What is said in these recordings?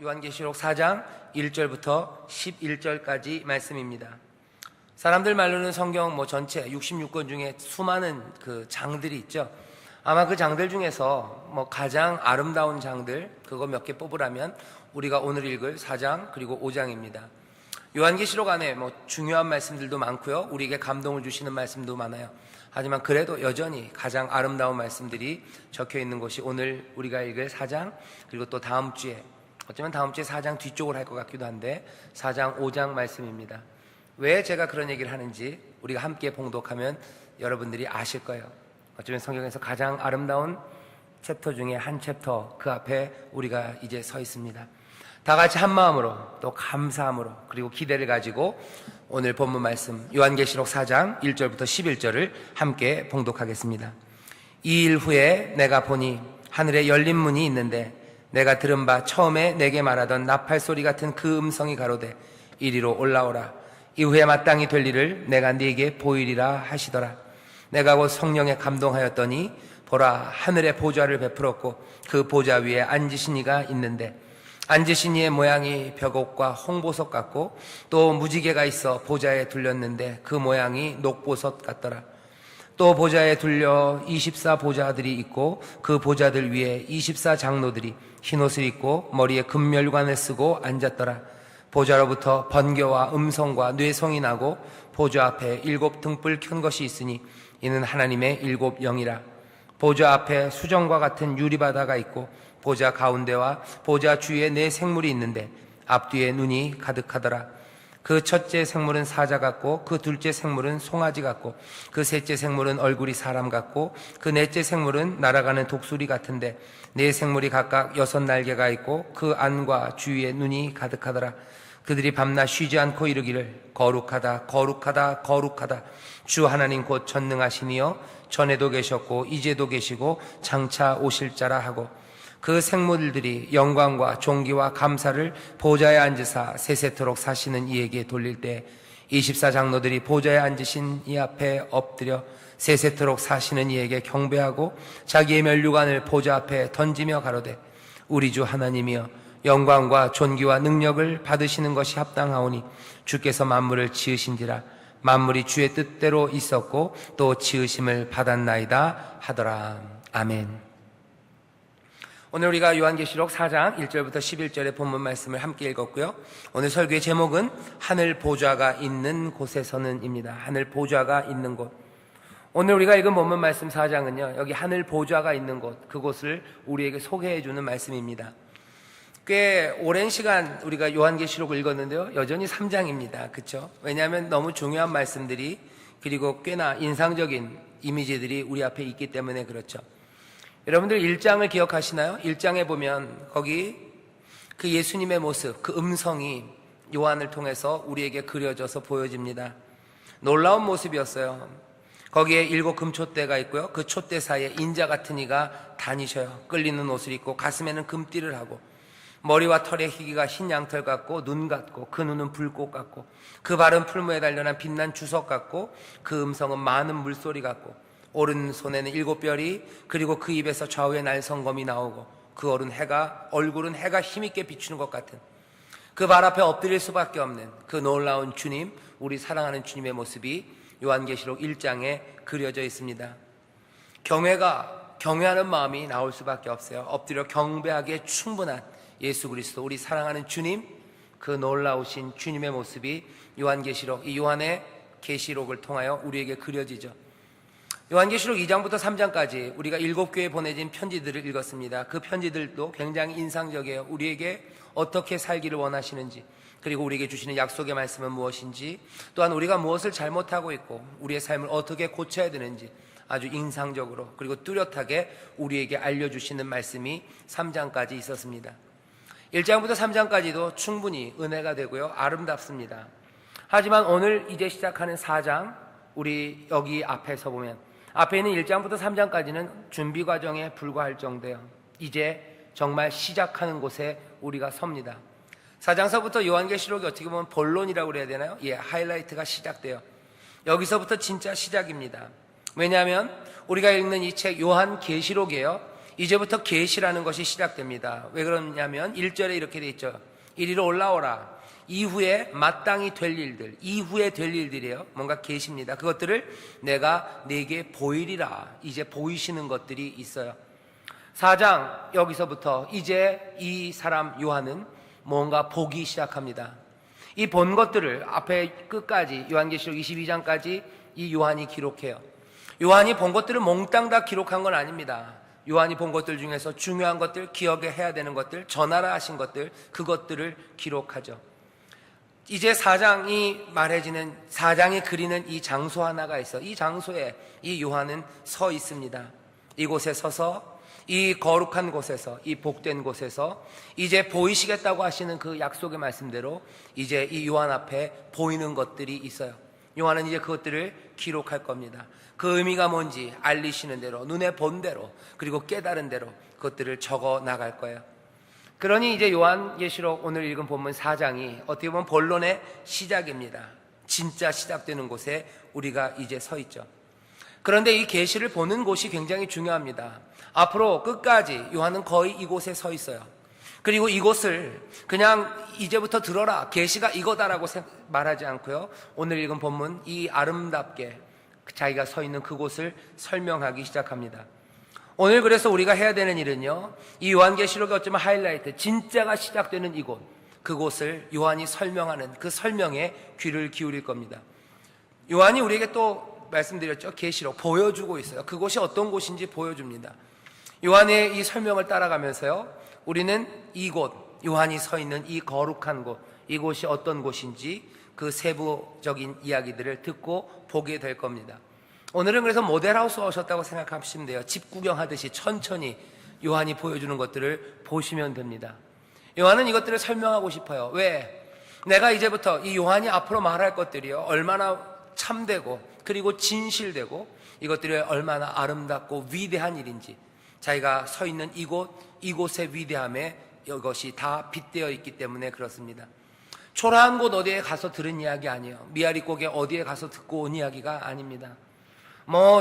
요한계시록 4장 1절부터 11절까지 말씀입니다. 사람들 말로는 성경 전체 66권 중에 수많은 그 장들이 있죠. 아마 그 장들 중에서 가장 아름다운 장들 그거 몇 개 뽑으라면 우리가 오늘 읽을 4장 그리고 5장입니다. 요한계시록 안에 중요한 말씀들도 많고요, 우리에게 감동을 주시는 말씀도 많아요. 하지만 그래도 여전히 가장 아름다운 말씀들이 적혀 있는 곳이 오늘 우리가 읽을 4장, 그리고 또 다음 주에, 어쩌면 다음 주에 4장 뒤쪽을 할 것 같기도 한데 4장 5장 말씀입니다. 왜 제가 그런 얘기를 하는지 우리가 함께 봉독하면 여러분들이 아실 거예요. 어쩌면 성경에서 가장 아름다운 챕터 중에 한 챕터, 그 앞에 우리가 이제 서 있습니다. 다 같이 한 마음으로 또 감사함으로 그리고 기대를 가지고 오늘 본문 말씀 요한계시록 4장 1절부터 11절을 함께 봉독하겠습니다. 이 일 후에 내가 보니 하늘에 열린 문이 있는데 내가 들은 바 처음에 내게 말하던 나팔 소리 같은 그 음성이 가로되 이리로 올라오라. 이후에 마땅히 될 일을 내가 네게 보이리라 하시더라. 내가 곧 성령에 감동하였더니 보라, 하늘에 보좌를 베풀었고 그 보좌 위에 앉으신 이가 있는데 앉으신 이의 모양이 벽옥과 홍보석 같고 또 무지개가 있어 보좌에 둘렸는데 그 모양이 녹보석 같더라. 또 보좌에 둘려 24보좌들이 있고 그 보좌들 위에 24장로들이 흰옷을 입고 머리에 금멸관을 쓰고 앉았더라. 보좌로부터 번개와 음성과 뇌성이 나고 보좌 앞에 7 등불 켠 것이 있으니 이는 하나님의 7 영이라. 보좌 앞에 수정과 같은 유리바다가 있고 보좌 가운데와 보좌 주위에 4 생물이 있는데 앞뒤에 눈이 가득하더라. 그 첫째 생물은 사자 같고 그 둘째 생물은 송아지 같고 그 셋째 생물은 얼굴이 사람 같고 그 넷째 생물은 날아가는 독수리 같은데 4 생물이 각각 6 날개가 있고 그 안과 주위에 눈이 가득하더라. 그들이 밤낮 쉬지 않고 이르기를 거룩하다 거룩하다 거룩하다 주 하나님 곧 전능하시니여 전에도 계셨고 이제도 계시고 장차 오실 자라 하고 그 생물들이 영광과 존귀와 감사를 보좌에 앉으사 세세토록 사시는 이에게 돌릴 때 24장로들이 보좌에 앉으신 이 앞에 엎드려 세세토록 사시는 이에게 경배하고 자기의 면류관을 보좌 앞에 던지며 가로되 우리 주 하나님이여 영광과 존귀와 능력을 받으시는 것이 합당하오니 주께서 만물을 지으신지라. 만물이 주의 뜻대로 있었고 또 지으심을 받았나이다 하더라. 아멘. 오늘 우리가 요한계시록 4장 1절부터 11절의 본문 말씀을 함께 읽었고요. 오늘 설교의 제목은 하늘 보좌가 있는 곳에서는입니다. 하늘 보좌가 있는 곳. 오늘 우리가 읽은 본문 말씀 4장은요, 여기 하늘 보좌가 있는 곳, 그곳을 우리에게 소개해 주는 말씀입니다. 꽤 오랜 시간 우리가 요한계시록을 읽었는데요, 여전히 3장입니다. 그렇죠? 왜냐하면 너무 중요한 말씀들이, 그리고 꽤나 인상적인 이미지들이 우리 앞에 있기 때문에 그렇죠. 여러분들 1장을 기억하시나요? 1장에 보면 거기 그 예수님의 모습, 그 음성이 요한을 통해서 우리에게 그려져서 보여집니다. 놀라운 모습이었어요. 거기에 7 금촛대가 있고요, 그 촛대 사이에 인자 같은 이가 다니셔요. 끌리는 옷을 입고 가슴에는 금띠를 하고 머리와 털의 희기가 흰 양털 같고 눈 같고 그 눈은 불꽃 같고 그 발은 풀무에 단련한 빛난 주석 같고 그 음성은 많은 물소리 같고 오른손에는 7별이 그리고 그 입에서 좌우에 날성검이 나오고 그 얼굴은 해가 힘있게 비추는 것 같은 그 발 앞에 엎드릴 수밖에 없는 그 놀라운 주님, 우리 사랑하는 주님의 모습이 요한계시록 1장에 그려져 있습니다. 경외하는 마음이 나올 수밖에 없어요. 엎드려 경배하기에 충분한 예수 그리스도, 우리 사랑하는 주님, 그 놀라우신 주님의 모습이 요한계시록, 이 요한의 계시록을 통하여 우리에게 그려지죠. 요한계시록 2장부터 3장까지 우리가 7교회에 보내진 편지들을 읽었습니다. 그 편지들도 굉장히 인상적이에요. 우리에게 어떻게 살기를 원하시는지, 그리고 우리에게 주시는 약속의 말씀은 무엇인지, 또한 우리가 무엇을 잘못하고 있고 우리의 삶을 어떻게 고쳐야 되는지 아주 인상적으로 그리고 뚜렷하게 우리에게 알려주시는 말씀이 3장까지 있었습니다. 1장부터 3장까지도 충분히 은혜가 되고요, 아름답습니다. 하지만 오늘 이제 시작하는 4장, 우리 여기 앞에서 보면 앞에 있는 1장부터 3장까지는 준비 과정에 불과할 정도예요. 이제 정말 시작하는 곳에 우리가 섭니다. 4장서부터 요한계시록이 어떻게 보면 본론이라고 그래야 되나요? 하이라이트가 시작돼요. 여기서부터 진짜 시작입니다. 왜냐하면 우리가 읽는 이 책 요한계시록이에요. 이제부터 계시라는 것이 시작됩니다. 왜 그러냐면 1절에 이렇게 돼 있죠. 이리로 올라오라. 이후에 마땅히 될 일들, 이후에 될 일들이에요. 뭔가 계십니다. 그것들을 내가 네게 보이리라. 이제 보이시는 것들이 있어요. 4장 여기서부터 이제 이 사람 요한은 뭔가 보기 시작합니다. 이 본 것들을 앞에 끝까지 요한계시록 22장까지 이 요한이 기록해요. 요한이 본 것들을 몽땅 다 기록한 건 아닙니다. 요한이 본 것들 중에서 중요한 것들, 기억에 해야 되는 것들, 전하라 하신 것들, 그것들을 기록하죠. 이제 4장이 말해지는, 4장이 그리는 이 장소 하나가 있어. 이 장소에 이 요한은 서 있습니다. 이곳에 서서, 이 거룩한 곳에서, 이 복된 곳에서 이제 보이시겠다고 하시는 그 약속의 말씀대로 이제 이 요한 앞에 보이는 것들이 있어요. 요한은 이제 그것들을 기록할 겁니다. 그 의미가 뭔지 알리시는 대로, 눈에 본 대로, 그리고 깨달은 대로 그것들을 적어 나갈 거예요. 그러니 이제 요한계시록 오늘 읽은 본문 4장이 어떻게 보면 본론의 시작입니다. 진짜 시작되는 곳에 우리가 이제 서 있죠. 그런데 이 계시를 보는 곳이 굉장히 중요합니다. 앞으로 끝까지 요한은 거의 이곳에 서 있어요. 그리고 이곳을 그냥 이제부터 들어라, 계시가 이거다라고 말하지 않고요, 오늘 읽은 본문 이 아름답게 자기가 서 있는 그곳을 설명하기 시작합니다. 오늘 그래서 우리가 해야 되는 일은요, 이 요한계시록의 어쩌면 하이라이트, 진짜가 시작되는 이곳, 그곳을 요한이 설명하는 그 설명에 귀를 기울일 겁니다. 요한이 우리에게 또 말씀드렸죠, 계시록 보여주고 있어요. 그곳이 어떤 곳인지 보여줍니다. 요한의 이 설명을 따라가면서요, 우리는 이곳, 요한이 서 있는 이 거룩한 곳, 이곳이 어떤 곳인지 그 세부적인 이야기들을 듣고 보게 될 겁니다. 오늘은 그래서 모델하우스 오셨다고 생각하시면 돼요. 집 구경하듯이 천천히 요한이 보여주는 것들을 보시면 됩니다. 요한은 이것들을 설명하고 싶어요. 왜? 내가 이제부터 이 요한이 앞으로 말할 것들이요, 얼마나 참되고 그리고 진실되고 이것들이 얼마나 아름답고 위대한 일인지, 자기가 서 있는 이곳의 위대함에 이것이 다 빗대어 있기 때문에 그렇습니다. 초라한 곳 어디에 가서 들은 이야기 아니에요. 미아리곡에 어디에 가서 듣고 온 이야기가 아닙니다.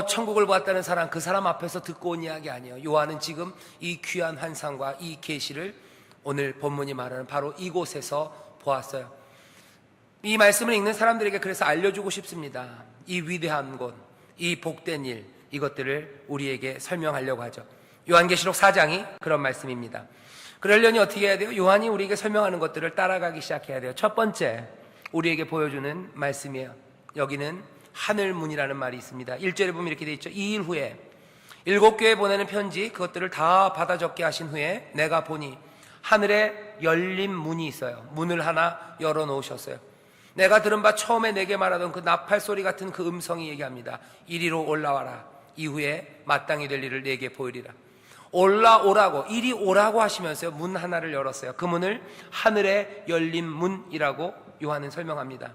천국을 보았다는 사람, 그 사람 앞에서 듣고 온 이야기 아니에요. 요한은 지금 이 귀한 환상과 이 계시를 오늘 본문이 말하는 바로 이곳에서 보았어요. 이 말씀을 읽는 사람들에게 그래서 알려주고 싶습니다. 이 위대한 곳, 이 복된 일, 이것들을 우리에게 설명하려고 하죠. 요한계시록 4장이 그런 말씀입니다. 그러려니 어떻게 해야 돼요? 요한이 우리에게 설명하는 것들을 따라가기 시작해야 돼요. 첫 번째, 우리에게 보여주는 말씀이에요. 여기는 하늘문이라는 말이 있습니다. 1절에 보면 이렇게 되어 있죠. 2일 후에 7교회에 보내는 편지, 그것들을 다 받아 적게 하신 후에 내가 보니 하늘에 열린 문이 있어요. 문을 하나 열어놓으셨어요. 내가 들은 바 처음에 내게 말하던 그 나팔 소리 같은 그 음성이 얘기합니다. 이리로 올라와라. 이후에 마땅히 될 일을 내게 보이리라. 올라오라고, 이리 오라고 하시면서요, 문 하나를 열었어요. 그 문을 하늘에 열린 문이라고 요한은 설명합니다.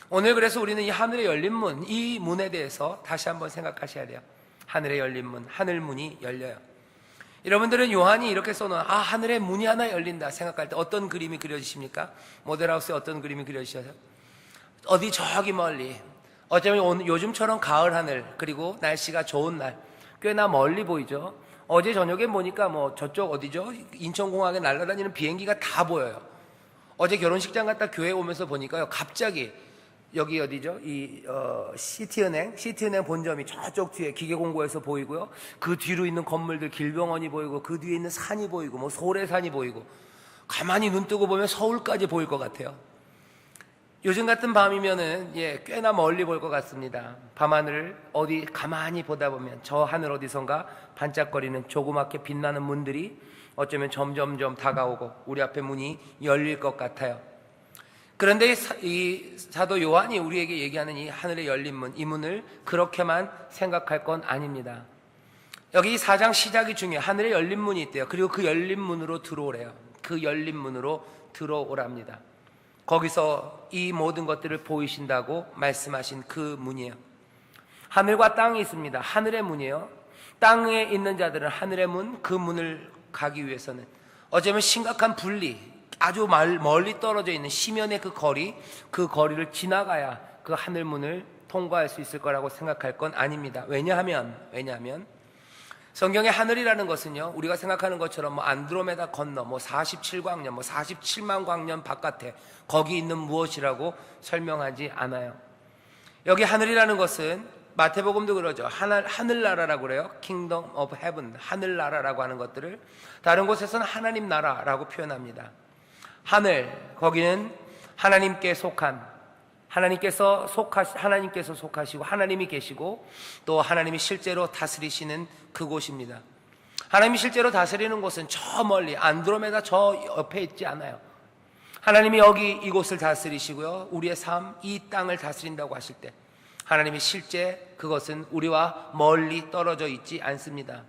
오늘 그래서 우리는 이 하늘에 열린 문, 이 문에 대해서 다시 한번 생각하셔야 돼요. 하늘에 열린 문, 하늘문이 열려요. 여러분들은 요한이 이렇게 써놓은 하늘에 문이 하나 열린다 생각할 때 어떤 그림이 그려지십니까? 모델하우스에 어떤 그림이 그려지셔요? 어디 저기 멀리, 어쩌면 요즘처럼 가을 하늘, 그리고 날씨가 좋은 날, 꽤나 멀리 보이죠. 어제 저녁에 보니까 저쪽 어디죠? 인천공항에 날아다니는 비행기가 다 보여요. 어제 결혼식장 갔다 교회 오면서 보니까요, 갑자기 여기 어디죠? 시티은행 본점이 저쪽 뒤에 기계공고에서 보이고요. 그 뒤로 있는 건물들, 길병원이 보이고, 그 뒤에 있는 산이 보이고, 소래산이 보이고, 가만히 눈 뜨고 보면 서울까지 보일 것 같아요. 요즘 같은 밤이면은 꽤나 멀리 볼 것 같습니다. 밤하늘을 어디 가만히 보다 보면 저 하늘 어디선가 반짝거리는 조그맣게 빛나는 문들이 어쩌면 점점점 다가오고 우리 앞에 문이 열릴 것 같아요. 그런데 이 사도 요한이 우리에게 얘기하는 이 하늘에 열린 문, 이 문을 그렇게만 생각할 건 아닙니다. 여기 4장 시작이 중요해요. 하늘에 열린 문이 있대요. 그리고 그 열린 문으로 들어오래요. 그 열린 문으로 들어오랍니다. 거기서 이 모든 것들을 보이신다고 말씀하신 그 문이에요. 하늘과 땅이 있습니다. 하늘의 문이에요. 땅에 있는 자들은 하늘의 문, 그 문을 가기 위해서는 어쩌면 심각한 분리, 아주 멀리 떨어져 있는 심연의 그 거리를 지나가야 그 하늘문을 통과할 수 있을 거라고 생각할 건 아닙니다. 왜냐하면 성경의 하늘이라는 것은요, 우리가 생각하는 것처럼 뭐 안드로메다 건너, 뭐 47광년, 뭐 47만 광년 바깥에 거기 있는 무엇이라고 설명하지 않아요. 여기 하늘이라는 것은 마태복음도 그러죠. 하늘나라라고 그래요. Kingdom of Heaven, 하늘나라라고 하는 것들을 다른 곳에서는 하나님 나라라고 표현합니다. 하늘, 거기는 하나님께 속한, 하나님께서 속하시고 하나님이 계시고 또 하나님이 실제로 다스리시는 그곳입니다. 하나님이 실제로 다스리는 곳은 저 멀리 안드로메다 저 옆에 있지 않아요. 하나님이 여기 이곳을 다스리시고요, 우리의 삶, 이 땅을 다스린다고 하실 때 하나님이 실제 그것은 우리와 멀리 떨어져 있지 않습니다.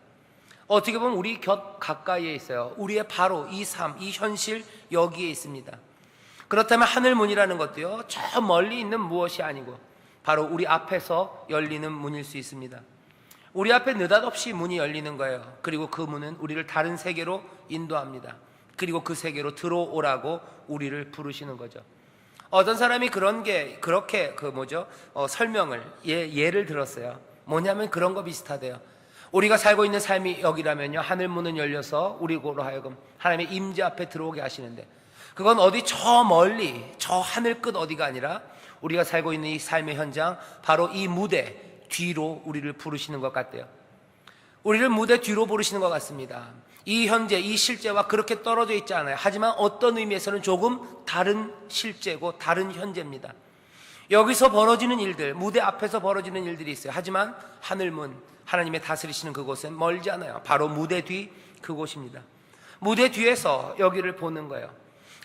어떻게 보면 우리 곁 가까이에 있어요. 우리의 바로 이 삶, 이 현실 여기에 있습니다. 그렇다면 하늘문이라는 것도요, 저 멀리 있는 무엇이 아니고 바로 우리 앞에서 열리는 문일 수 있습니다. 우리 앞에 느닷없이 문이 열리는 거예요. 그리고 그 문은 우리를 다른 세계로 인도합니다. 그리고 그 세계로 들어오라고 우리를 부르시는 거죠. 어떤 사람이 그렇게 설명을 예를 들었어요. 뭐냐면 그런 거 비슷하대요. 우리가 살고 있는 삶이 여기라면요, 하늘문은 열려서 우리로 하여금 하나님의 임재 앞에 들어오게 하시는데, 그건 어디 저 멀리 저 하늘 끝 어디가 아니라 우리가 살고 있는 이 삶의 현장, 바로 이 무대 뒤로 우리를 부르시는 것 같대요. 우리를 무대 뒤로 부르시는 것 같습니다. 이 현재, 이 실제와 그렇게 떨어져 있지 않아요. 하지만 어떤 의미에서는 조금 다른 실제고 다른 현재입니다. 여기서 벌어지는 일들, 무대 앞에서 벌어지는 일들이 있어요. 하지만 하늘문, 하나님의 다스리시는 그곳은 멀지 않아요. 바로 무대 뒤 그곳입니다. 무대 뒤에서 여기를 보는 거예요.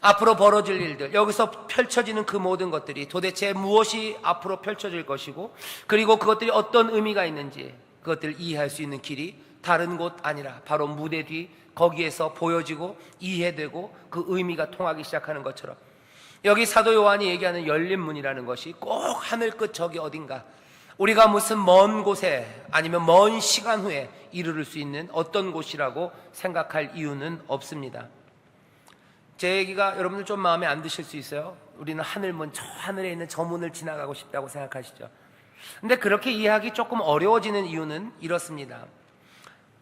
앞으로 벌어질 일들, 여기서 펼쳐지는 그 모든 것들이 도대체 무엇이 앞으로 펼쳐질 것이고, 그리고 그것들이 어떤 의미가 있는지 그것들을 이해할 수 있는 길이 다른 곳 아니라 바로 무대 뒤 거기에서 보여지고 이해되고 그 의미가 통하기 시작하는 것처럼, 여기 사도 요한이 얘기하는 열린 문이라는 것이 꼭 하늘 끝 저기 어딘가, 우리가 무슨 먼 곳에 아니면 먼 시간 후에 이르를 수 있는 어떤 곳이라고 생각할 이유는 없습니다. 제 얘기가 여러분들 좀 마음에 안 드실 수 있어요. 우리는 하늘문, 저 하늘에 있는 저 문을 지나가고 싶다고 생각하시죠. 근데 그렇게 이해하기 조금 어려워지는 이유는 이렇습니다.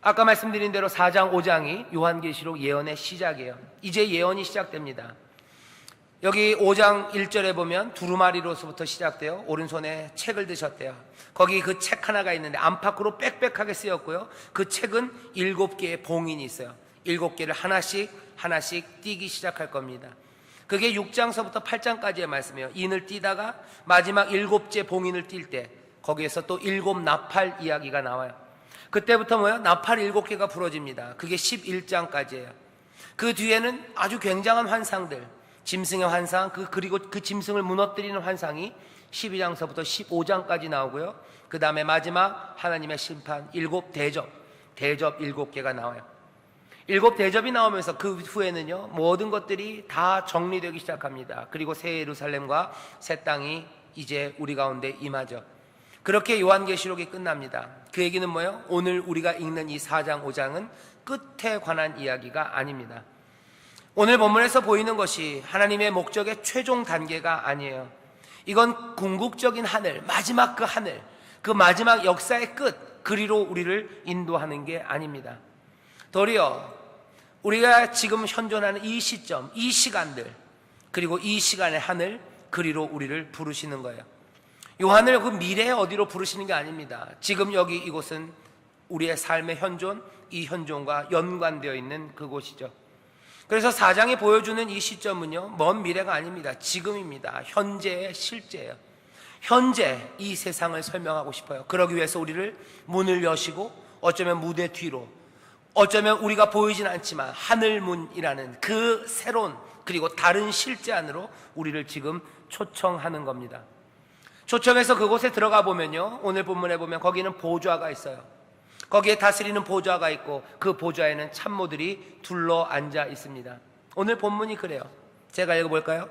아까 말씀드린 대로 4장 5장이 요한계시록 예언의 시작이에요. 이제 예언이 시작됩니다. 여기 5장 1절에 보면 두루마리로서부터 시작돼요. 오른손에 책을 드셨대요. 거기 그 책 하나가 있는데 안팎으로 빽빽하게 쓰였고요, 그 책은 7개의 봉인이 있어요. 7개를 하나씩 띄기 시작할 겁니다. 그게 6장서부터 8장까지의 말씀이에요. 인을 띄다가 마지막 7째 봉인을 띨 때 거기에서 또 7 나팔 이야기가 나와요. 그때부터 나팔 7개가 부러집니다. 그게 11장까지예요. 그 뒤에는 아주 굉장한 환상들, 짐승의 환상, 그리고 그 짐승을 무너뜨리는 환상이 12장서부터 15장까지 나오고요, 그 다음에 마지막 하나님의 심판 7대접 7개가 나와요. 7대접이 나오면서 그 후에는요, 모든 것들이 다 정리되기 시작합니다. 그리고 새 예루살렘과 새 땅이 이제 우리 가운데 임하죠. 그렇게 요한계시록이 끝납니다. 그 얘기는 뭐예요? 오늘 우리가 읽는 이 4장 5장은 끝에 관한 이야기가 아닙니다. 오늘 본문에서 보이는 것이 하나님의 목적의 최종 단계가 아니에요. 이건 궁극적인 하늘, 마지막 그 하늘, 그 마지막 역사의 끝, 그리로 우리를 인도하는 게 아닙니다. 도리어 우리가 지금 현존하는 이 시점, 이 시간들, 그리고 이 시간의 하늘, 그리로 우리를 부르시는 거예요. 요한을 그 미래의 어디로 부르시는 게 아닙니다. 지금 여기 이곳은 우리의 삶의 현존, 이 현존과 연관되어 있는 그곳이죠. 그래서 4장이 보여주는 이 시점은요, 먼 미래가 아닙니다. 지금입니다. 현재의 실제예요. 현재 이 세상을 설명하고 싶어요. 그러기 위해서 우리를 문을 여시고, 어쩌면 무대 뒤로, 어쩌면 우리가 보이진 않지만 하늘문이라는 그 새로운 그리고 다른 실제 안으로 우리를 지금 초청하는 겁니다. 초청해서 그곳에 들어가 보면요, 오늘 본문에 보면 거기는 보좌가 있어요. 거기에 다스리는 보좌가 있고 그 보좌에는 참모들이 둘러 앉아 있습니다. 오늘 본문이 그래요. 제가 읽어볼까요?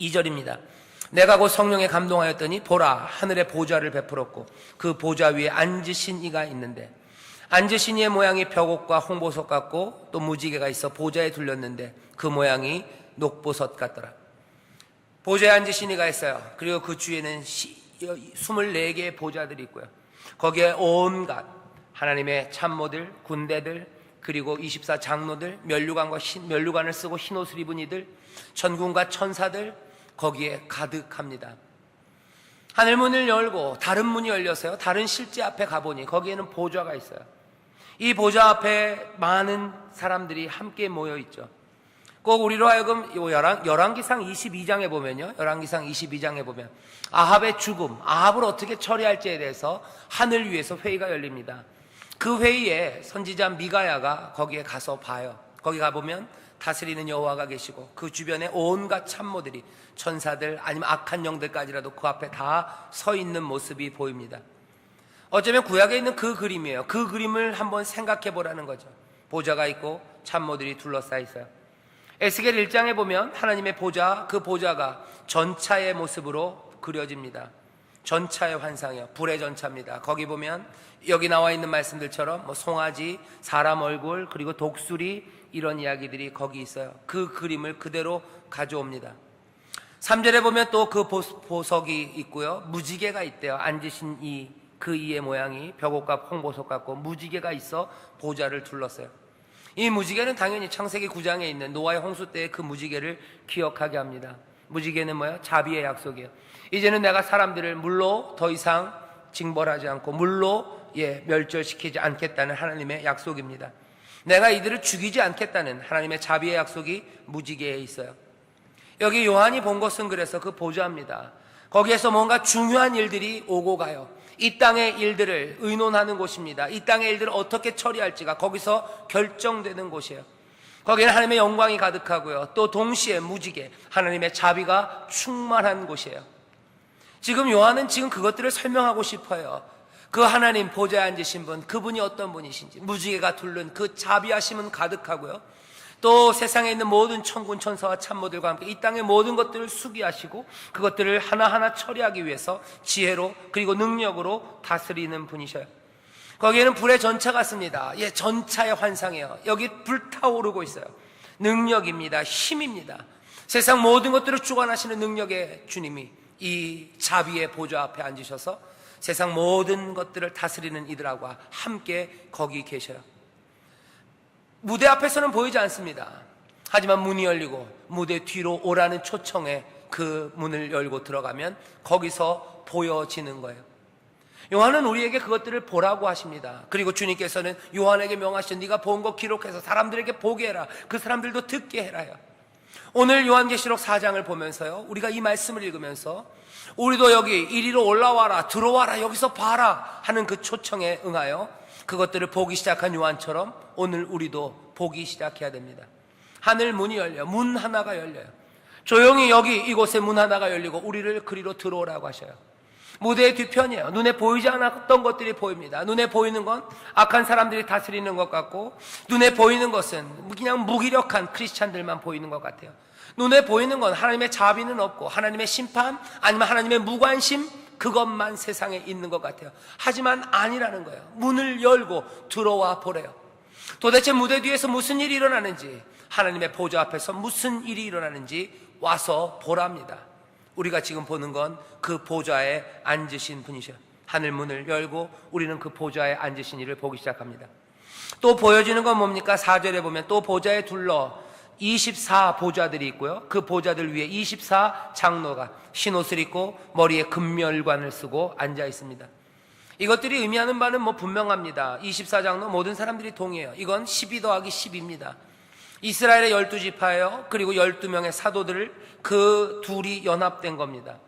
2절입니다. 내가 곧 성령에 감동하였더니 보라, 하늘에 보좌를 베풀었고 그 보좌 위에 앉으신 이가 있는데, 앉으신 이의 모양이 벽옥과 홍보석 같고 또 무지개가 있어 보좌에 둘렸는데 그 모양이 녹보석 같더라. 보좌에 앉으신 이가 있어요. 그리고 그 주위에는 24개의 보좌들이 있고요, 거기에 온갖 하나님의 참모들, 군대들, 그리고 24 장로들, 면류관을 쓰고 흰옷을 입은 이들, 천군과 천사들 거기에 가득합니다. 하늘문을 열고 다른 문이 열려서요, 다른 실제 앞에 가보니 거기에는 보좌가 있어요. 이 보좌 앞에 많은 사람들이 함께 모여 있죠. 꼭 우리로 하여금 열왕기상 22장에 보면요, 열왕기상 22장에 보면 아합의 죽음, 아합을 어떻게 처리할지에 대해서 하늘 위에서 회의가 열립니다. 그 회의에 선지자 미가야가 거기에 가서 봐요. 거기 가보면 다스리는 여호와가 계시고 그 주변에 온갖 참모들이, 천사들 아니면 악한 영들까지라도 그 앞에 다 서 있는 모습이 보입니다. 어쩌면 구약에 있는 그 그림이에요. 그 그림을 한번 생각해 보라는 거죠. 보좌가 있고 참모들이 둘러싸여 있어요. 에스겔 1장에 보면 하나님의 보좌, 그 보좌가 전차의 모습으로 그려집니다. 전차의 환상이요, 불의 전차입니다. 거기 보면 여기 나와 있는 말씀들처럼 송아지, 사람 얼굴, 그리고 독수리, 이런 이야기들이 거기 있어요. 그 그림을 그대로 가져옵니다. 3절에 보면 또 그 보석이 있고요, 무지개가 있대요. 앉으신 그 이의 모양이 벽옥과 홍보석 같고 무지개가 있어 보좌를 둘렀어요. 이 무지개는 당연히 창세기 9장에 있는 노아의 홍수 때의 그 무지개를 기억하게 합니다. 무지개는 뭐예요? 자비의 약속이에요. 이제는 내가 사람들을 물로 더 이상 징벌하지 않고 물로 멸절시키지 않겠다는 하나님의 약속입니다. 내가 이들을 죽이지 않겠다는 하나님의 자비의 약속이 무지개에 있어요. 여기 요한이 본 것은 그래서 그 보좌입니다. 거기에서 뭔가 중요한 일들이 오고 가요. 이 땅의 일들을 의논하는 곳입니다. 이 땅의 일들을 어떻게 처리할지가 거기서 결정되는 곳이에요. 거기에는 하나님의 영광이 가득하고요, 또 동시에 무지개, 하나님의 자비가 충만한 곳이에요. 지금 요한은 지금 그것들을 설명하고 싶어요. 그 하나님 보좌에 앉으신 분, 그분이 어떤 분이신지, 무지개가 둘른 그 자비하심은 가득하고요, 또 세상에 있는 모든 천군 천사와 참모들과 함께 이 땅의 모든 것들을 수기하시고 그것들을 하나하나 처리하기 위해서 지혜로 그리고 능력으로 다스리는 분이셔요. 거기에는 불의 전차가 있습니다. 전차의 환상이에요. 여기 불타오르고 있어요. 능력입니다. 힘입니다. 세상 모든 것들을 주관하시는 능력의 주님이 이 자비의 보좌 앞에 앉으셔서 세상 모든 것들을 다스리는 이들하고 함께 거기 계셔요. 무대 앞에서는 보이지 않습니다. 하지만 문이 열리고 무대 뒤로 오라는 초청에 그 문을 열고 들어가면 거기서 보여지는 거예요. 요한은 우리에게 그것들을 보라고 하십니다. 그리고 주님께서는 요한에게 명하신 네가 본 거 기록해서 사람들에게 보게 해라, 그 사람들도 듣게 해라요. 오늘 요한계시록 4장을 보면서요, 우리가 이 말씀을 읽으면서 우리도 여기 이리로 올라와라, 들어와라, 여기서 봐라 하는 그 초청에 응하여 그것들을 보기 시작한 요한처럼 오늘 우리도 보기 시작해야 됩니다. 하늘 문이 열려요. 문 하나가 열려요. 조용히 여기 이곳에 문 하나가 열리고 우리를 그리로 들어오라고 하셔요. 무대의 뒤편이에요. 눈에 보이지 않았던 것들이 보입니다. 눈에 보이는 건 악한 사람들이 다스리는 것 같고, 눈에 보이는 것은 그냥 무기력한 크리스찬들만 보이는 것 같아요. 눈에 보이는 건 하나님의 자비는 없고 하나님의 심판 아니면 하나님의 무관심, 그것만 세상에 있는 것 같아요. 하지만 아니라는 거예요. 문을 열고 들어와 보래요. 도대체 무대 뒤에서 무슨 일이 일어나는지, 하나님의 보좌 앞에서 무슨 일이 일어나는지 와서 보랍니다. 우리가 지금 보는 건 그 보좌에 앉으신 분이셔. 하늘 문을 열고 우리는 그 보좌에 앉으신 이를 보기 시작합니다. 또 보여지는 건 뭡니까? 4절에 보면 또 보좌에 둘러 24 보좌들이 있고요, 그 보좌들 위에 24 장로가 흰옷을 입고 머리에 금멸관을 쓰고 앉아 있습니다. 이것들이 의미하는 바는 분명합니다. 24장로 모든 사람들이 동의해요. 이건 12 더하기 10입니다. 이스라엘의 12지파예요. 그리고 12명의 사도들을 그 둘이 연합된 겁니다.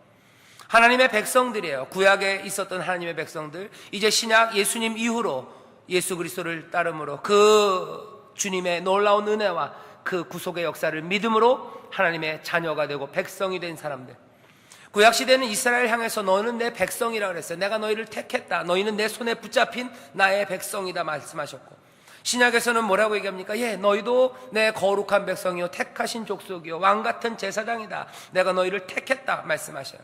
하나님의 백성들이에요. 구약에 있었던 하나님의 백성들, 이제 신약 예수님 이후로 예수 그리스도를 따름으로 그 주님의 놀라운 은혜와 그 구속의 역사를 믿음으로 하나님의 자녀가 되고 백성이 된 사람들. 구약시대는 이스라엘 향해서 너는 내 백성이라 그랬어요. 내가 너희를 택했다. 너희는 내 손에 붙잡힌 나의 백성이다 말씀하셨고, 신약에서는 뭐라고 얘기합니까? 너희도 내 거룩한 백성이요 택하신 족속이요 왕같은 제사장이다. 내가 너희를 택했다 말씀하셔요.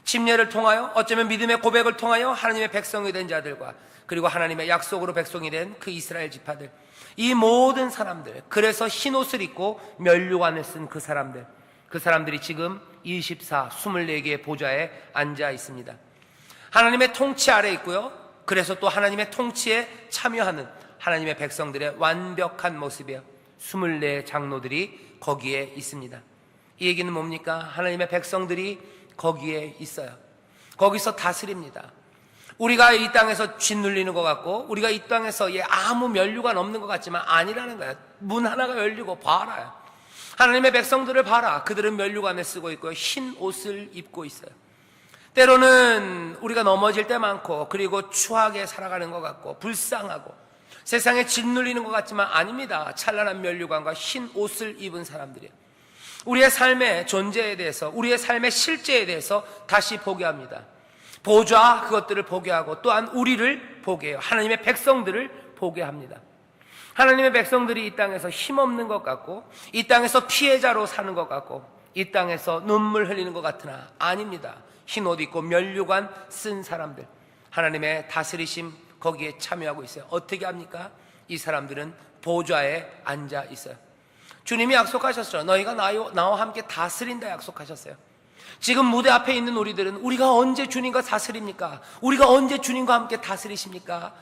침례를 통하여, 어쩌면 믿음의 고백을 통하여 하나님의 백성이 된 자들과 그리고 하나님의 약속으로 백성이 된 그 이스라엘 지파들, 이 모든 사람들, 그래서 흰옷을 입고 면류관을 쓴 그 사람들이 지금 24, 24개의 보좌에 앉아 있습니다. 하나님의 통치 아래 있고요, 그래서 또 하나님의 통치에 참여하는 하나님의 백성들의 완벽한 모습이에요. 24 장로들이 거기에 있습니다. 이 얘기는 뭡니까? 하나님의 백성들이 거기에 있어요. 거기서 다스립니다. 우리가 이 땅에서 짓눌리는 것 같고 우리가 이 땅에서 아무 면류가 없는 것 같지만 아니라는 거야. 문 하나가 열리고 봐라. 하나님의 백성들을 봐라. 그들은 면류관을 쓰고 있고요, 흰 옷을 입고 있어요. 때로는 우리가 넘어질 때 많고 그리고 추하게 살아가는 것 같고 불쌍하고 세상에 짓눌리는 것 같지만 아닙니다. 찬란한 면류관과 흰 옷을 입은 사람들이에요. 우리의 삶의 존재에 대해서, 우리의 삶의 실제에 대해서 다시 보게 합니다. 보좌 그것들을 보게 하고 또한 우리를 보게 해요. 하나님의 백성들을 보게 합니다. 하나님의 백성들이 이 땅에서 힘없는 것 같고 이 땅에서 피해자로 사는 것 같고 이 땅에서 눈물 흘리는 것 같으나 아닙니다. 흰 옷 입고 면류관 쓴 사람들, 하나님의 다스리심 거기에 참여하고 있어요. 어떻게 합니까? 이 사람들은 보좌에 앉아 있어요. 주님이 약속하셨죠. 너희가 나와 함께 다스린다 약속하셨어요. 지금 무대 앞에 있는 우리들은 우리가 언제 주님과 다스립니까? 우리가 언제 주님과 함께 다스리십니까?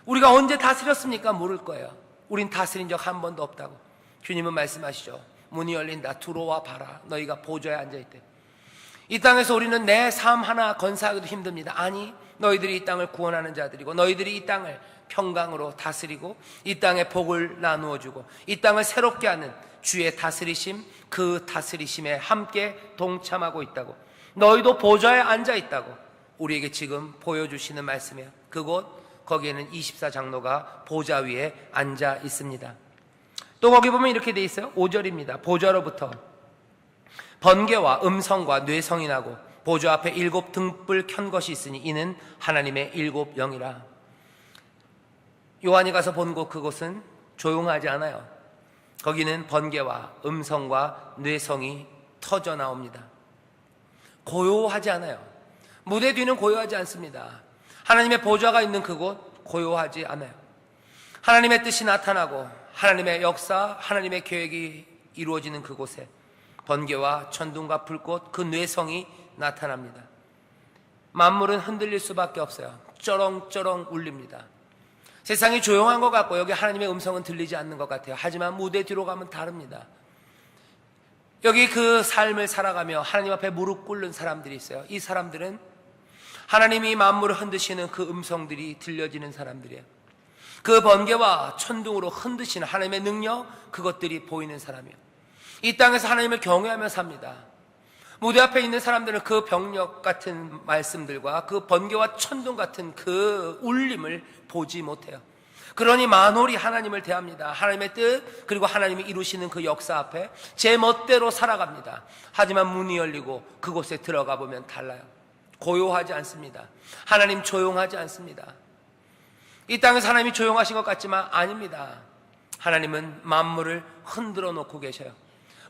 우리가 언제 다스렸습니까? 모를 거예요. 우린 다스린 적 한 번도 없다고. 주님은 말씀하시죠. 문이 열린다. 들어와 봐라. 너희가 보좌에 앉아있대. 이 땅에서 우리는 내 삶 하나 건사하기도 힘듭니다. 아니, 너희들이 이 땅을 구원하는 자들이고 너희들이 이 땅을 평강으로 다스리고 이 땅에 복을 나누어주고 이 땅을 새롭게 하는 주의 다스리심, 그 다스리심에 함께 동참하고 있다고. 너희도 보좌에 앉아있다고 우리에게 지금 보여주시는 말씀이에요. 그곳 거기에는 24 장로가 보좌 위에 앉아 있습니다. 또 거기 보면 이렇게 돼 있어요. 5절입니다. 보좌로부터 번개와 음성과 뇌성이 나고 보좌 앞에 7 등불 켠 것이 있으니 이는 하나님의 7 영이라. 요한이 가서 본 곳 그곳은 조용하지 않아요. 거기는 번개와 음성과 뇌성이 터져 나옵니다. 고요하지 않아요. 무대 뒤는 고요하지 않습니다. 하나님의 보좌가 있는 그곳 고요하지 않아요. 하나님의 뜻이 나타나고 하나님의 역사, 하나님의 계획이 이루어지는 그곳에 번개와 천둥과 불꽃, 그 뇌성이 나타납니다. 만물은 흔들릴 수밖에 없어요. 쩌렁쩌렁 울립니다. 세상이 조용한 것 같고 여기 하나님의 음성은 들리지 않는 것 같아요. 하지만 무대 뒤로 가면 다릅니다. 여기 그 삶을 살아가며 하나님 앞에 무릎 꿇는 사람들이 있어요. 이 사람들은 하나님이 만물을 흔드시는 그 음성들이 들려지는 사람들이에요. 그 번개와 천둥으로 흔드시는 하나님의 능력, 그것들이 보이는 사람이에요. 이 땅에서 하나님을 경외하며 삽니다. 무대 앞에 있는 사람들은 그 병력 같은 말씀들과 그 번개와 천둥 같은 그 울림을 보지 못해요. 그러니 만홀히 하나님을 대합니다. 하나님의 뜻 그리고 하나님이 이루시는 그 역사 앞에 제 멋대로 살아갑니다. 하지만 문이 열리고 그곳에 들어가 보면 달라요. 고요하지 않습니다. 하나님 조용하지 않습니다. 이 땅에서 하나님이 조용하신 것 같지만 아닙니다. 하나님은 만물을 흔들어 놓고 계셔요.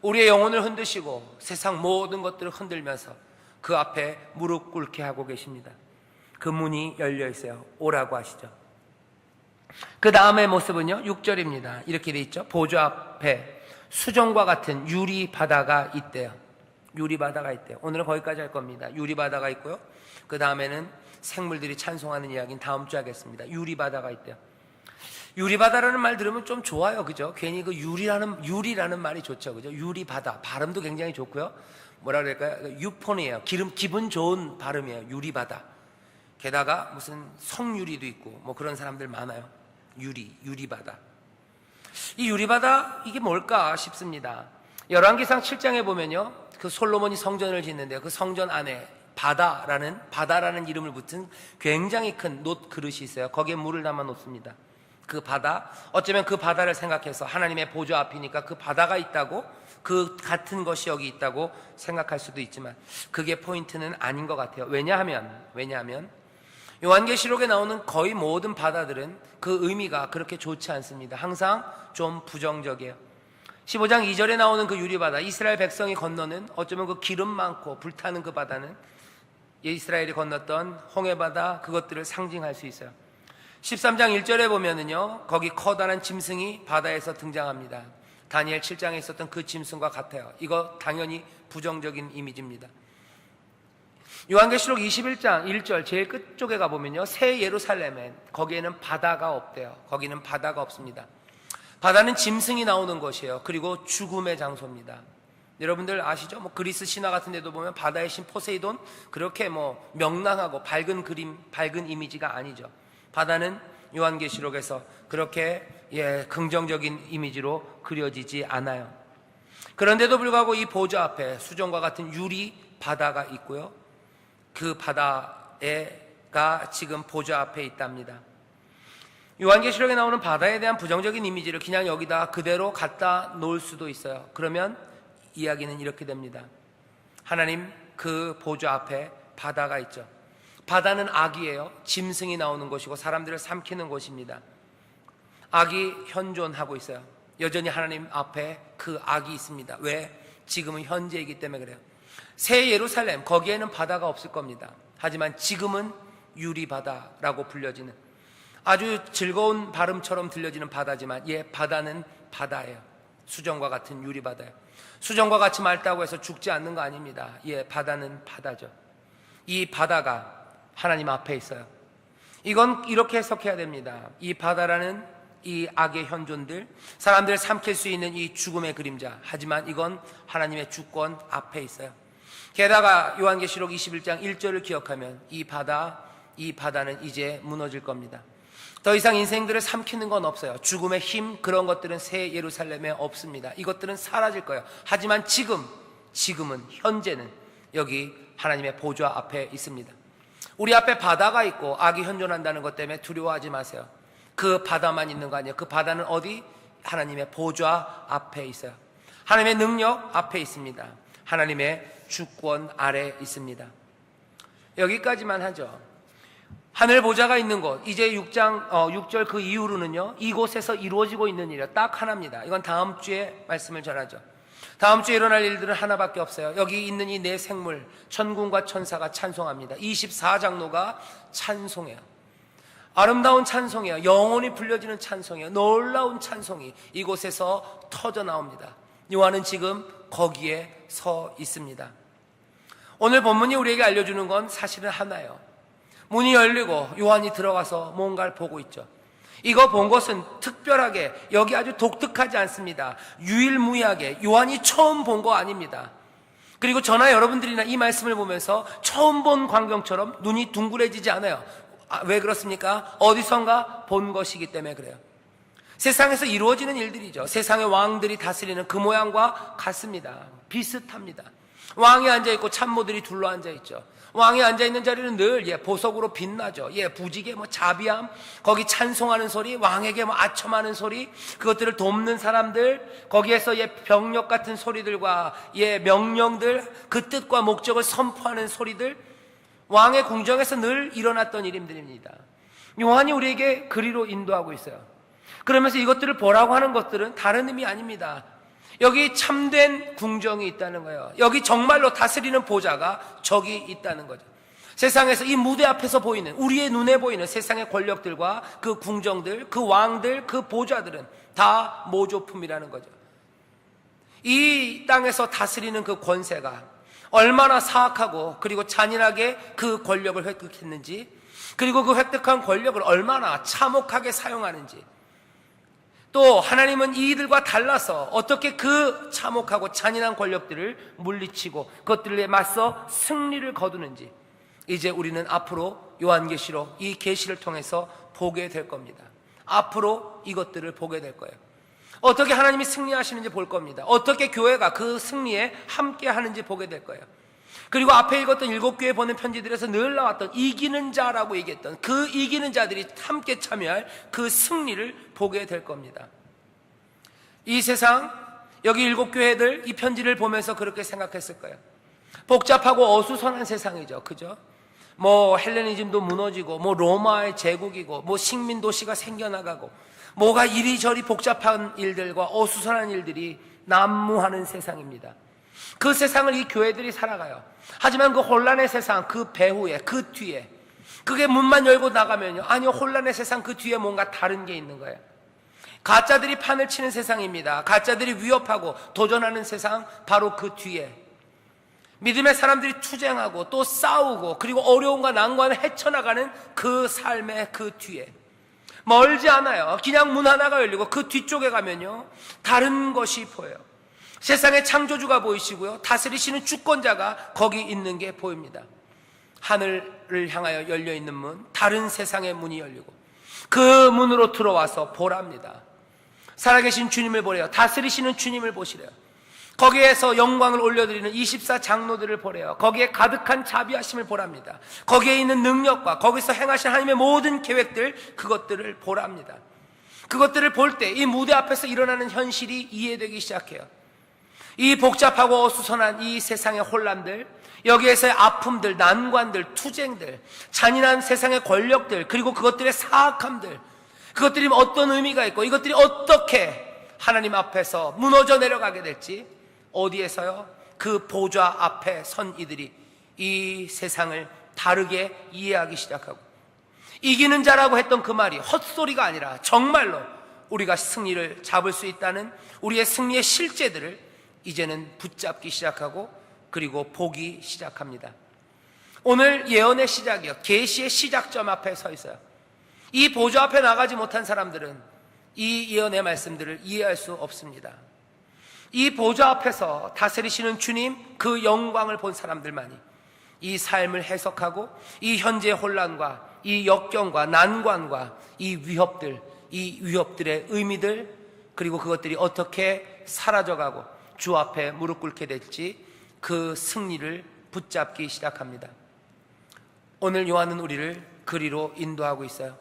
우리의 영혼을 흔드시고 세상 모든 것들을 흔들면서 그 앞에 무릎 꿇게 하고 계십니다. 그 문이 열려 있어요. 오라고 하시죠. 그 다음의 모습은요, 6절입니다. 이렇게 돼 있죠. 보좌 앞에 수정과 같은 유리 바다가 있대요. 유리 바다가 있대요. 오늘은 거기까지 할 겁니다. 유리 바다가 있고요. 그 다음에는 생물들이 찬송하는 이야기는 다음 주에 하겠습니다. 유리 바다가 있대요. 유리바다라는 말 들으면 좀 좋아요. 그죠? 괜히 그 유리라는 말이 좋죠. 그죠? 유리바다. 발음도 굉장히 좋고요. 뭐라 그럴까요? 유폰이에요. 기분 좋은 발음이에요. 유리바다. 게다가 무슨 성유리도 있고 뭐 그런 사람들 많아요. 유리바다. 이 유리바다 이게 뭘까 싶습니다. 열왕기상 7장에 보면요. 그 솔로몬이 성전을 짓는데요. 그 성전 안에 바다라는 이름을 붙은 굉장히 큰 놋 그릇이 있어요. 거기에 물을 담아 놓습니다. 그 바다, 어쩌면 그 바다를 생각해서 하나님의 보좌 앞이니까 그 바다가 있다고, 그 같은 것이 여기 있다고 생각할 수도 있지만 그게 포인트는 아닌 것 같아요. 왜냐하면 요한계시록에 나오는 거의 모든 바다들은 그 의미가 그렇게 좋지 않습니다. 항상 좀 부정적이에요. 15장 2절에 나오는 그 유리바다, 이스라엘 백성이 건너는, 어쩌면 그 기름 많고 불타는 그 바다는 이스라엘이 건넜던 홍해바다, 그것들을 상징할 수 있어요. 13장 1절에 보면은요, 거기 커다란 짐승이 바다에서 등장합니다. 다니엘 7장에 있었던 그 짐승과 같아요. 이거 당연히 부정적인 이미지입니다. 요한계시록 21장 1절 제일 끝쪽에 가보면요, 새 예루살렘에 거기에는 바다가 없대요. 거기는 바다가 없습니다. 바다는 짐승이 나오는 것이에요. 그리고 죽음의 장소입니다. 여러분들 아시죠? 그리스 신화 같은 데도 보면 바다의 신 포세이돈, 그렇게 명랑하고 밝은 그림, 밝은 이미지가 아니죠. 바다는 요한계시록에서 그렇게 긍정적인 이미지로 그려지지 않아요. 그런데도 불구하고 이 보좌 앞에 수정과 같은 유리 바다가 있고요, 그 바다가 지금 보좌 앞에 있답니다. 요한계시록에 나오는 바다에 대한 부정적인 이미지를 그냥 여기다 그대로 갖다 놓을 수도 있어요. 그러면 이야기는 이렇게 됩니다. 하나님 그 보좌 앞에 바다가 있죠. 바다는 악이에요. 짐승이 나오는 곳이고 사람들을 삼키는 곳입니다. 악이 현존하고 있어요. 여전히 하나님 앞에 그 악이 있습니다. 왜? 지금은 현재이기 때문에 그래요. 새 예루살렘, 거기에는 바다가 없을 겁니다. 하지만 지금은 유리바다라고 불려지는, 아주 즐거운 발음처럼 들려지는 바다지만 바다는 바다예요. 수정과 같은 유리바다예요. 수정과 같이 맑다고 해서 죽지 않는 거 아닙니다. 바다는 바다죠. 이 바다가 하나님 앞에 있어요. 이건 이렇게 해석해야 됩니다. 이 바다라는 이 악의 현존들, 사람들을 삼킬 수 있는 이 죽음의 그림자, 하지만 이건 하나님의 주권 앞에 있어요. 게다가 요한계시록 21장 1절을 기억하면 이 바다는 이제 무너질 겁니다. 더 이상 인생들을 삼키는 건 없어요. 죽음의 힘, 그런 것들은 새 예루살렘에 없습니다. 이것들은 사라질 거예요. 하지만 지금은, 현재는 여기 하나님의 보좌 앞에 있습니다. 우리 앞에 바다가 있고 악이 현존한다는 것 때문에 두려워하지 마세요. 그 바다만 있는 거 아니에요. 그 바다는 어디? 하나님의 보좌 앞에 있어요. 하나님의 능력 앞에 있습니다. 하나님의 주권 아래 있습니다. 여기까지만 하죠. 하늘 보좌가 있는 곳, 이제 6절 그 이후로는요, 이곳에서 이루어지고 있는 일이 딱 하나입니다. 이건 다음 주에 말씀을 전하죠. 다음 주에 일어날 일들은 하나밖에 없어요. 여기 있는 이 네 생물, 천군과 천사가 찬송합니다. 24장로가 찬송해요. 아름다운 찬송이에요. 영혼이 불려지는 찬송이에요. 놀라운 찬송이 이곳에서 터져 나옵니다. 요한은 지금 거기에 서 있습니다. 오늘 본문이 우리에게 알려주는 건 사실은 하나예요. 문이 열리고 요한이 들어가서 뭔가를 보고 있죠. 이거 본 것은 특별하게, 여기 아주 독특하지 않습니다. 유일무이하게 요한이 처음 본 거 아닙니다. 그리고 저나 여러분들이나 이 말씀을 보면서 처음 본 광경처럼 눈이 둥그레지지 않아요. 왜 그렇습니까? 어디선가 본 것이기 때문에 그래요. 세상에서 이루어지는 일들이죠. 세상의 왕들이 다스리는 그 모양과 같습니다. 비슷합니다. 왕이 앉아있고 참모들이 둘러 앉아있죠. 왕이 앉아있는 자리는 늘 보석으로 빛나죠. 부지게 자비함, 거기 찬송하는 소리, 왕에게 아첨하는 소리, 그것들을 돕는 사람들, 거기에서 병력 같은 소리들과 명령들, 그 뜻과 목적을 선포하는 소리들, 왕의 궁정에서 늘 일어났던 일들입니다. 요한이 우리에게 그리로 인도하고 있어요. 그러면서 이것들을 보라고 하는 것들은 다른 의미 아닙니다. 여기 참된 궁정이 있다는 거예요. 여기 정말로 다스리는 보좌가 저기 있다는 거죠. 세상에서 이 무대 앞에서 보이는, 우리의 눈에 보이는 세상의 권력들과 그 궁정들, 그 왕들, 그 보좌들은 다 모조품이라는 거죠. 이 땅에서 다스리는 그 권세가 얼마나 사악하고 그리고 잔인하게 그 권력을 획득했는지, 그리고 그 획득한 권력을 얼마나 참혹하게 사용하는지, 또 하나님은 이들과 달라서 어떻게 그 참혹하고 잔인한 권력들을 물리치고 그것들에 맞서 승리를 거두는지, 이제 우리는 앞으로 요한계시록 이 계시를 통해서 보게 될 겁니다. 앞으로 이것들을 보게 될 거예요. 어떻게 하나님이 승리하시는지 볼 겁니다. 어떻게 교회가 그 승리에 함께 하는지 보게 될 거예요. 그리고 앞에 읽었던 7교회 보낸 편지들에서 늘 나왔던 이기는 자라고 얘기했던 그 이기는 자들이 함께 참여할 그 승리를 보게 될 겁니다. 이 세상, 여기 7교회들 이 편지를 보면서 그렇게 생각했을 거예요. 복잡하고 어수선한 세상이죠. 그죠? 헬레니즘도 무너지고, 로마의 제국이고, 식민 도시가 생겨나가고, 뭐가 이리저리 복잡한 일들과 어수선한 일들이 난무하는 세상입니다. 그 세상을 이 교회들이 살아가요. 하지만 그 혼란의 세상, 그 배후에, 그 뒤에, 그게 문만 열고 나가면요, 아니요, 혼란의 세상 그 뒤에 뭔가 다른 게 있는 거예요. 가짜들이 판을 치는 세상입니다. 가짜들이 위협하고 도전하는 세상, 바로 그 뒤에 믿음의 사람들이 투쟁하고 또 싸우고 그리고 어려움과 난관을 헤쳐나가는 그 삶의 그 뒤에 멀지 않아요. 그냥 문 하나가 열리고 그 뒤쪽에 가면요, 다른 것이 보여요. 세상의 창조주가 보이시고요, 다스리시는 주권자가 거기 있는 게 보입니다. 하늘을 향하여 열려있는 문, 다른 세상의 문이 열리고 그 문으로 들어와서 보랍니다. 살아계신 주님을 보래요. 다스리시는 주님을 보시래요. 거기에서 영광을 올려드리는 24 장로들을 보래요. 거기에 가득한 자비하심을 보랍니다. 거기에 있는 능력과 거기서 행하신 하나님의 모든 계획들, 그것들을 보랍니다. 그것들을 볼 때 이 무대 앞에서 일어나는 현실이 이해되기 시작해요. 이 복잡하고 어수선한 이 세상의 혼란들, 여기에서의 아픔들, 난관들, 투쟁들, 잔인한 세상의 권력들, 그리고 그것들의 사악함들, 그것들이 어떤 의미가 있고 이것들이 어떻게 하나님 앞에서 무너져 내려가게 될지, 어디에서요? 그 보좌 앞에 선 이들이 이 세상을 다르게 이해하기 시작하고, 이기는 자라고 했던 그 말이 헛소리가 아니라 정말로 우리가 승리를 잡을 수 있다는 우리의 승리의 실제들을 이제는 붙잡기 시작하고 그리고 보기 시작합니다. 오늘 예언의 시작이요, 계시의 시작점 앞에 서 있어요. 이 보좌 앞에 나가지 못한 사람들은 이 예언의 말씀들을 이해할 수 없습니다. 이 보좌 앞에서 다스리시는 주님, 그 영광을 본 사람들만이 이 삶을 해석하고 이 현재의 혼란과 이 역경과 난관과 이 위협들의 의미들, 그리고 그것들이 어떻게 사라져가고 주 앞에 무릎 꿇게 될지, 그 승리를 붙잡기 시작합니다. 오늘 요한은 우리를 그리로 인도하고 있어요.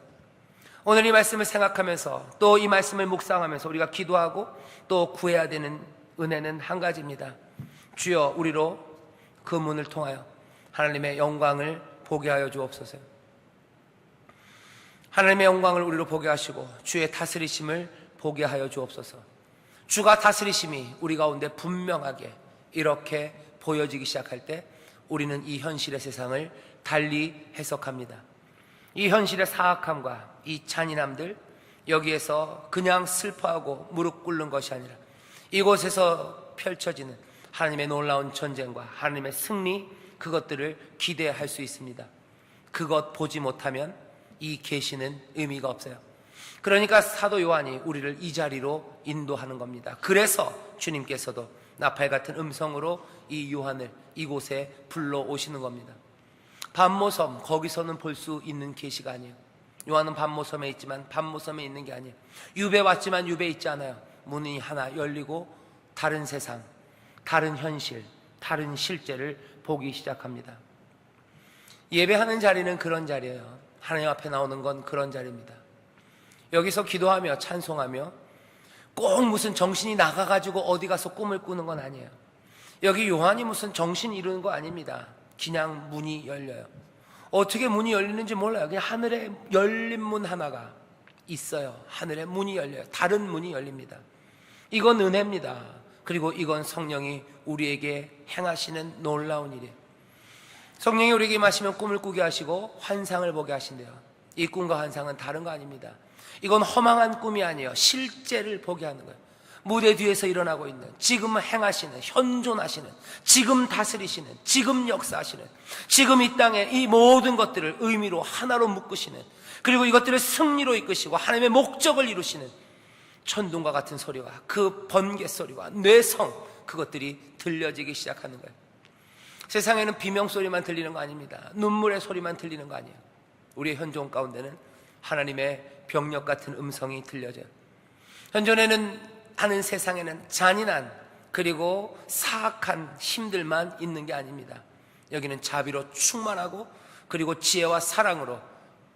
오늘 이 말씀을 생각하면서 또 이 말씀을 묵상하면서 우리가 기도하고 또 구해야 되는 은혜는 한 가지입니다. 주여, 우리로 그 문을 통하여 하나님의 영광을 보게 하여 주옵소서. 하나님의 영광을 우리로 보게 하시고 주의 다스리심을 보게 하여 주옵소서. 주가 다스리심이 우리 가운데 분명하게 이렇게 보여지기 시작할 때 우리는 이 현실의 세상을 달리 해석합니다. 이 현실의 사악함과 이 잔인함들, 여기에서 그냥 슬퍼하고 무릎 꿇는 것이 아니라 이곳에서 펼쳐지는 하나님의 놀라운 전쟁과 하나님의 승리, 그것들을 기대할 수 있습니다. 그것 보지 못하면 이 계시는 의미가 없어요. 그러니까 사도 요한이 우리를 이 자리로 인도하는 겁니다. 그래서 주님께서도 나팔 같은 음성으로 이 요한을 이곳에 불러오시는 겁니다. 반모섬, 거기서는 볼 수 있는 계시가 아니에요. 요한은 반모섬에 있지만 반모섬에 있는 게 아니에요. 유배 왔지만 유배 있지 않아요. 문이 하나 열리고 다른 세상, 다른 현실, 다른 실제를 보기 시작합니다. 예배하는 자리는 그런 자리예요. 하나님 앞에 나오는 건 그런 자리입니다. 여기서 기도하며 찬송하며 꼭 무슨 정신이 나가가지고 어디 가서 꿈을 꾸는 건 아니에요. 여기 요한이 무슨 정신 이루는 거 아닙니다. 그냥 문이 열려요. 어떻게 문이 열리는지 몰라요. 그냥 하늘에 열린 문 하나가 있어요. 하늘에 문이 열려요. 다른 문이 열립니다. 이건 은혜입니다. 그리고 이건 성령이 우리에게 행하시는 놀라운 일이에요. 성령이 우리에게 임하시면 꿈을 꾸게 하시고 환상을 보게 하신대요. 이 꿈과 환상은 다른 거 아닙니다. 이건 허망한 꿈이 아니에요. 실제를 보게 하는 거예요. 무대 뒤에서 일어나고 있는, 지금 행하시는, 현존하시는, 지금 다스리시는, 지금 역사하시는, 지금 이 땅에 이 모든 것들을 의미로 하나로 묶으시는, 그리고 이것들을 승리로 이끄시고 하나님의 목적을 이루시는 천둥과 같은 소리와 그 번개 소리와 뇌성, 그것들이 들려지기 시작하는 거예요. 세상에는 비명소리만 들리는 거 아닙니다. 눈물의 소리만 들리는 거 아니에요. 우리의 현존 가운데는 하나님의 병력 같은 음성이 들려져요. 현존에는 하는 세상에는 잔인한 그리고 사악한 힘들만 있는 게 아닙니다. 여기는 자비로 충만하고 그리고 지혜와 사랑으로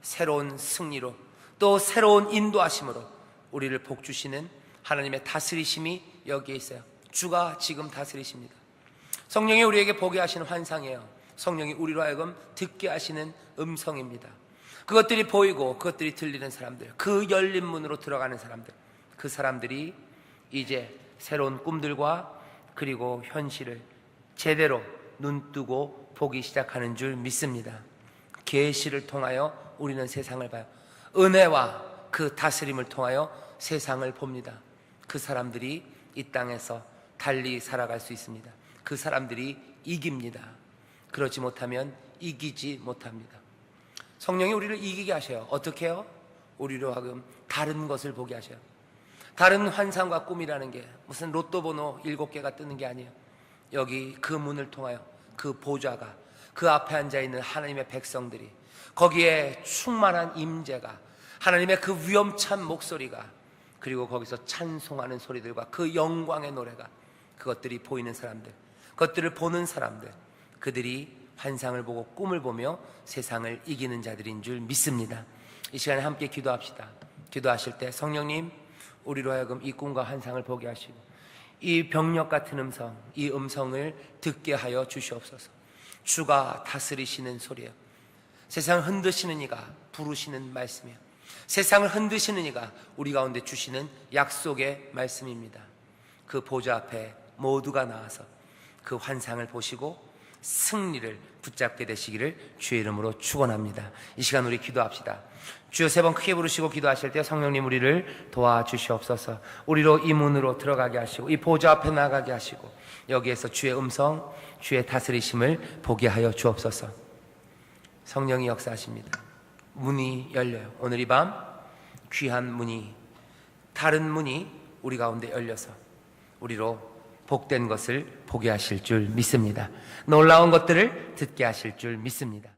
새로운 승리로 또 새로운 인도하심으로 우리를 복주시는 하나님의 다스리심이 여기에 있어요. 주가 지금 다스리십니다. 성령이 우리에게 보게 하시는 환상이에요. 성령이 우리로 하여금 듣게 하시는 음성입니다. 그것들이 보이고 그것들이 들리는 사람들, 그 열린 문으로 들어가는 사람들, 그 사람들이 이제 새로운 꿈들과 그리고 현실을 제대로 눈뜨고 보기 시작하는 줄 믿습니다. 계시를 통하여 우리는 세상을 봐요. 은혜와 그 다스림을 통하여 세상을 봅니다. 그 사람들이 이 땅에서 달리 살아갈 수 있습니다. 그 사람들이 이깁니다. 그렇지 못하면 이기지 못합니다. 성령이 우리를 이기게 하셔요. 어떻게 해요? 우리로 하여금 다른 것을 보게 하셔요. 다른 환상과 꿈이라는 게 무슨 로또 번호 7개가 뜨는 게 아니에요. 여기 그 문을 통하여 그 보좌가, 그 앞에 앉아있는 하나님의 백성들이, 거기에 충만한 임재가, 하나님의 그 위엄찬 목소리가, 그리고 거기서 찬송하는 소리들과 그 영광의 노래가, 그것들이 보이는 사람들, 그것들을 보는 사람들, 그들이 환상을 보고 꿈을 보며 세상을 이기는 자들인 줄 믿습니다. 이 시간에 함께 기도합시다. 기도하실 때 성령님, 우리로 하여금 이 꿈과 환상을 보게 하시고 이 병력 같은 음성, 이 음성을 듣게 하여 주시옵소서. 주가 다스리시는 소리예요. 세상을 흔드시는 이가 부르시는 말씀이에요. 세상을 흔드시는 이가 우리 가운데 주시는 약속의 말씀입니다. 그 보좌 앞에 모두가 나와서 그 환상을 보시고 승리를 붙잡게 되시기를 주의 이름으로 축원합니다. 이 시간 우리 기도합시다. 주여, 3번 크게 부르시고 기도하실 때 성령님 우리를 도와주시옵소서. 우리로 이 문으로 들어가게 하시고 이 보좌 앞에 나가게 하시고 여기에서 주의 음성, 주의 다스리심을 보게 하여 주옵소서. 성령이 역사하십니다. 문이 열려요. 오늘 이 밤 귀한 문이, 다른 문이 우리 가운데 열려서 우리로 복된 것을 보게 하실 줄 믿습니다. 놀라운 것들을 듣게 하실 줄 믿습니다.